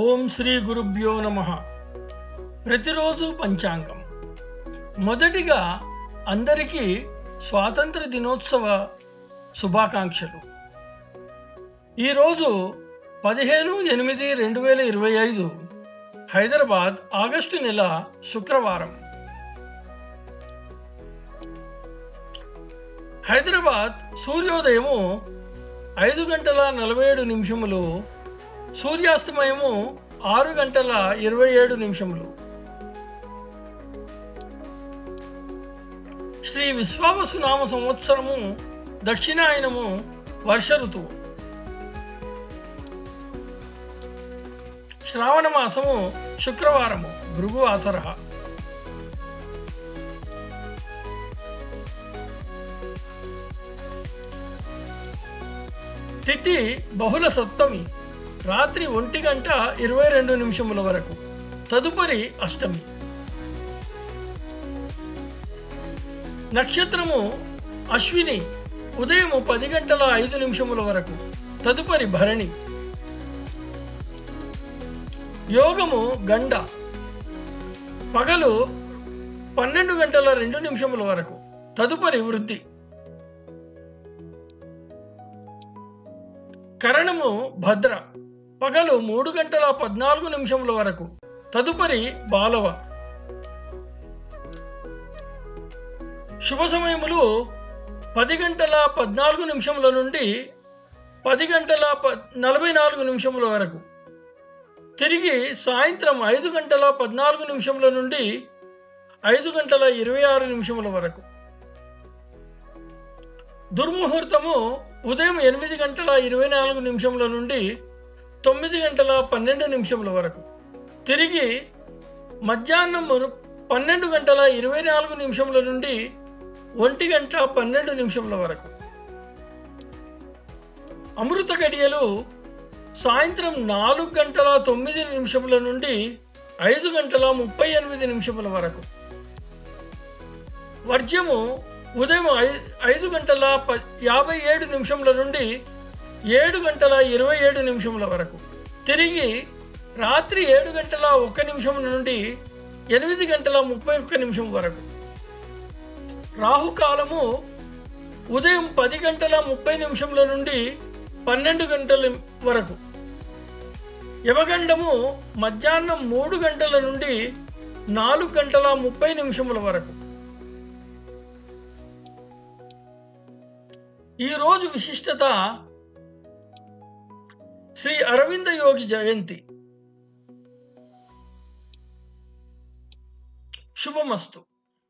ఓం శ్రీ గురుభ్యో నమః. ప్రతిరోజు పంచాంగం. మొదటిగా అందరికీ స్వాతంత్ర దినోత్సవ శుభాకాంక్షలు. ఈరోజు 15/8/2025 హైదరాబాద్ ఆగస్టు నెల శుక్రవారం. హైదరాబాద్ సూర్యోదయము 5:47, సూర్యాస్తమయము 6:27. శ్రీ విశ్వావసునామ సంవత్సరము దక్షిణాయనము వర్ష ఋతువు. శ్రావణ మాసము శుక్రవారము భృగువాసర. తిథి బహుళ సప్తమి, రాత్రి 1:22 వరకు. తదుపరి అష్టమి. నక్షత్రము అశ్విని, ఉదయం 10:05 వరకు. తదుపరి భరణి. యోగము గండ, పగలు 12:02 వరకు. తదుపరి వృద్ధి. కరణము భద్ర, పగలు 3:14 వరకు. తదుపరి బాలవ. శుభ సమయములు 10:14 నుండి 10:44 వరకు. తిరిగి సాయంత్రం 5:14 నుండి 5:26 వరకు. దుర్ముహూర్తము ఉదయం 8:24 నుండి 9:12 వరకు. తిరిగి మధ్యాహ్నం 12:24 నుండి 1:12 వరకు. అమృత గడియలు సాయంత్రం 4:09 నుండి 5:38 వరకు. వర్జ్యము ఉదయం 5:57 నుండి 7:27 వరకు. తిరిగి రాత్రి 7:01 నుండి 8:31 వరకు. రాహుకాలము ఉదయం 10:30 నుండి 12 వరకు. యమగండము మధ్యాహ్నం 3 నుండి 4:30 వరకు. ఈరోజు విశిష్టత శ్రీ అరవింద యోగి జయంతి. శుభమస్తు.